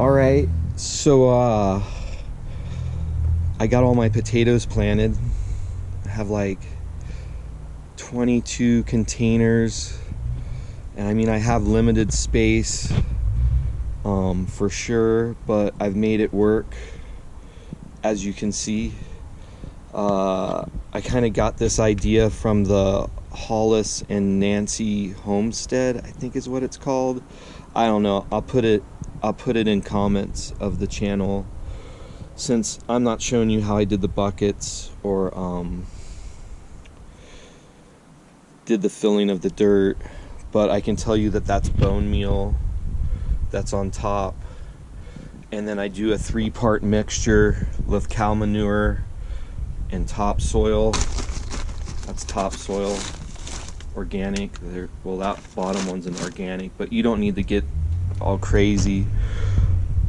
Alright, so I got all my potatoes planted. I have like 22 containers, and I mean I have limited space for sure, but I've made it work, as you can see. I kind of got this idea from the Hollis and Nancy Homestead, I think is what it's called. I don't know. I'll put it in comments of the channel, since I'm not showing you how I did the buckets or did the filling of the dirt, but I can tell you that that's bone meal that's on top, and then I do a 3-part mixture with cow manure and topsoil. That's topsoil, organic. Well, that bottom one's an organic, but you don't need to get all crazy.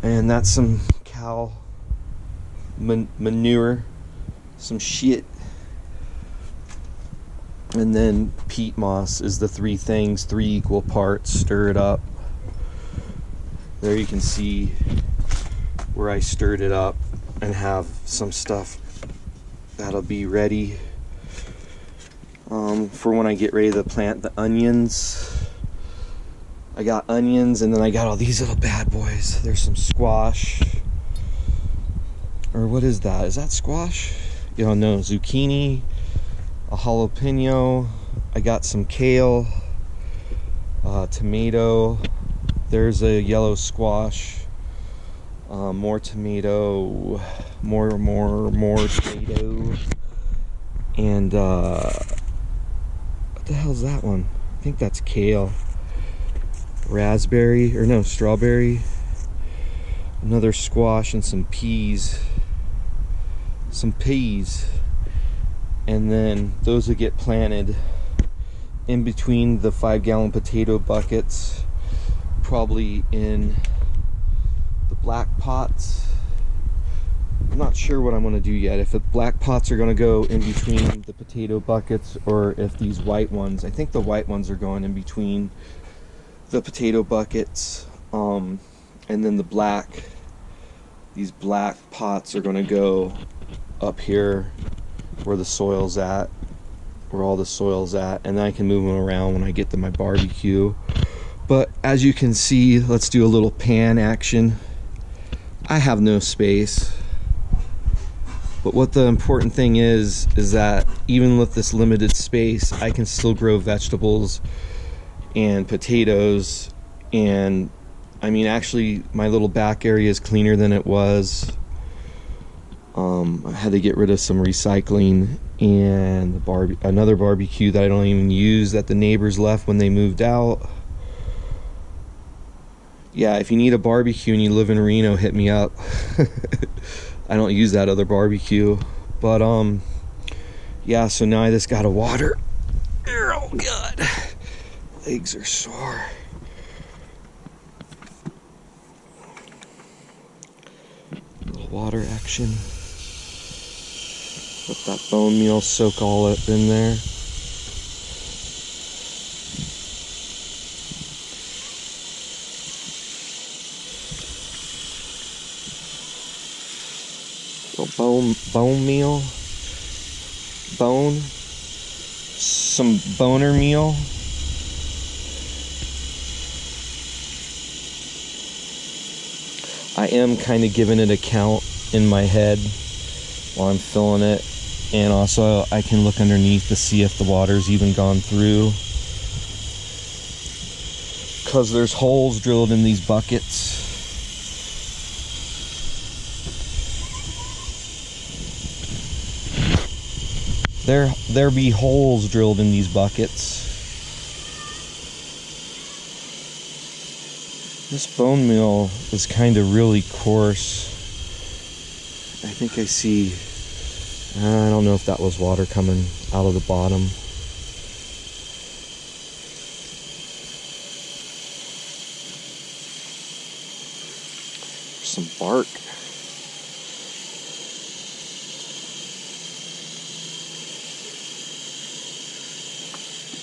And that's some cow manure, some shit. And then peat moss is the 3 things, 3 equal parts. Stir it up. There you can see where I stirred it up and have some stuff that'll be ready for when I get ready to plant the onions. I got onions, and then I got all these little bad boys. There's some squash, or what is that? Is that squash? You don't know. Zucchini, a jalapeno. I got some kale, tomato. There's a yellow squash. More tomato, more tomato, and what the hell's that one? I think that's kale. Raspberry, or no, strawberry. Another squash and some peas. And then those will get planted in between the 5-gallon potato buckets, probably in the black pots. I'm not sure what I'm going to do yet, if the black pots are going to go in between the potato buckets or if these white ones. I think the white ones are going in between the potato buckets, and then these black pots are going to go up here where the soil's at, where all the soil's at, and then I can move them around when I get to my barbecue. But as you can see, let's do a little pan action. I have no space, but what the important thing is that even with this limited space, I can still grow vegetables and potatoes. And I mean, actually my little back area is cleaner than it was. I had to get rid of some recycling and another barbecue that I don't even use that the neighbors left when they moved out. Yeah, if you need a barbecue and you live in Reno, hit me up. I don't use that other barbecue. But yeah, so now I just gotta water. Oh god, legs are sore. Little water action. Let that bone meal soak all up in there. Bone meal, some boner meal. I am kind of giving it a count in my head while I'm filling it, and also I can look underneath to see if the water's even gone through, because there's holes drilled in these buckets. There be holes drilled in these buckets. This bone meal is kind of really coarse. I think I see, I don't know if that was water coming out of the bottom. Some bark.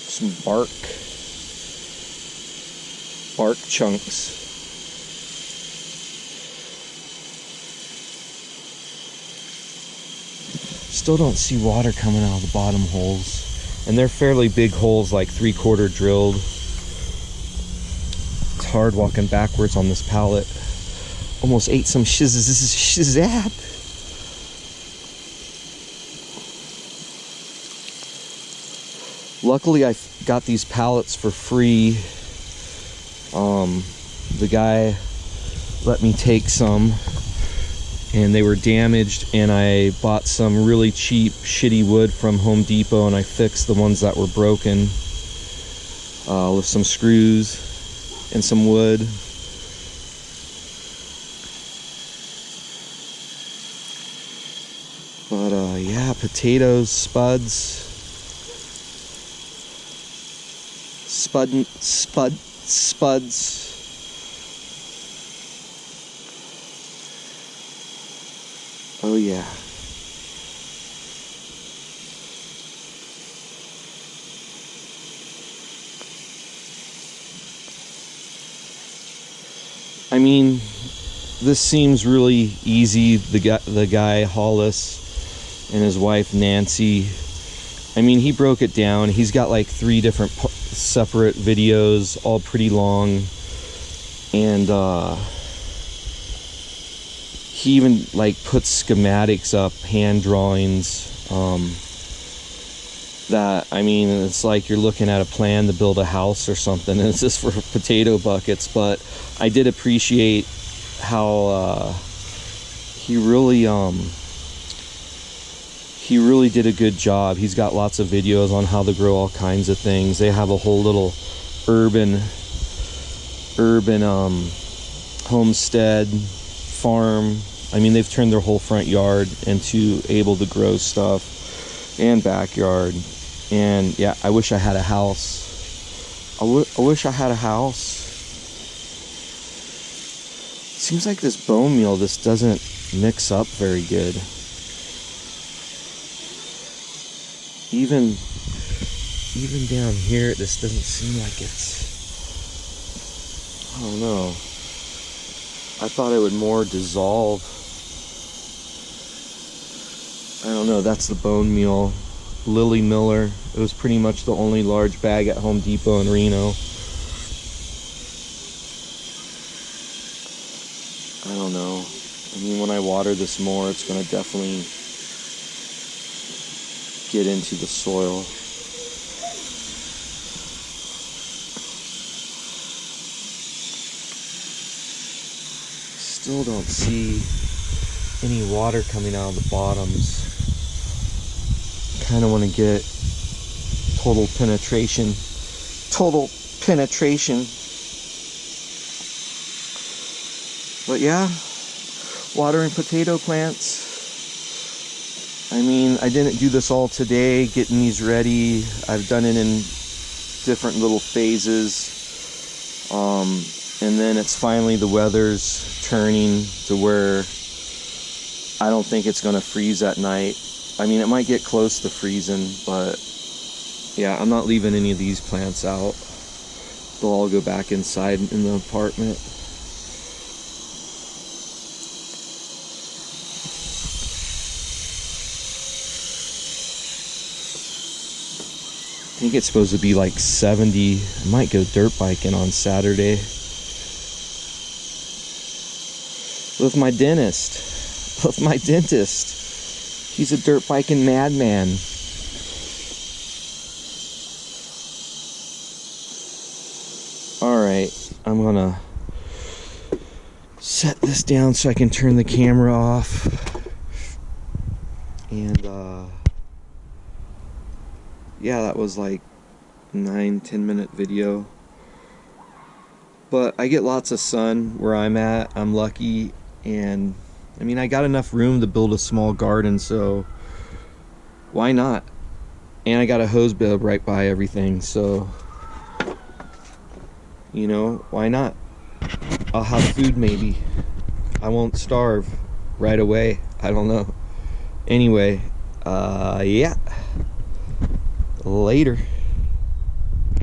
Some bark chunks. still don't see water coming out of the bottom holes. And they're fairly big holes, like 3/4 drilled. It's hard walking backwards on this pallet. Almost ate some shizap. Luckily, I got these pallets for free. The guy let me take some, and they were damaged, and I bought some really cheap, shitty wood from Home Depot, and I fixed the ones that were broken with some screws and some wood. But yeah, potatoes, spuds. Spuds. Oh yeah. I mean, this seems really easy. The guy Hollis and his wife Nancy, I mean, he broke it down. He's got like 3 different separate videos, all pretty long, and he even like puts schematics up, hand drawings, that, I mean, it's like you're looking at a plan to build a house or something, and it's just for potato buckets. But I did appreciate how he really did a good job. He's got lots of videos on how to grow all kinds of things. They have a whole little urban homestead farm. I mean, they've turned their whole front yard into able to grow stuff, and backyard. And yeah, I wish I had a house. I wish I had a house. Seems like this bone meal, this doesn't mix up very good. Even down here, this doesn't seem like it's, I don't know. I thought it would more dissolve. I don't know, that's the bone meal. Lily Miller. It was pretty much the only large bag at Home Depot in Reno. I don't know. I mean, when I water this more, it's going to definitely get into the soil. Still don't see any water coming out of the bottoms. Kind of want to get total penetration. But yeah, watering potato plants. I mean, I didn't do this all today, getting these ready. I've done it in different little phases. And then it's finally, the weather's turning to where I don't think it's going to freeze at night. I mean, it might get close to freezing, but yeah, I'm not leaving any of these plants out. They'll all go back inside in the apartment. I think it's supposed to be like 70. I might go dirt biking on Saturday with my dentist. He's a dirt biking madman. Alright, I'm gonna set this down so I can turn the camera off. And yeah, that was like 9-10 minute video. But I get lots of sun where I'm at. I'm lucky, and I mean, I got enough room to build a small garden, so why not? And I got a hose bib right by everything, so you know, why not? I'll have food maybe. I won't starve right away. I don't know. Anyway, yeah. Later.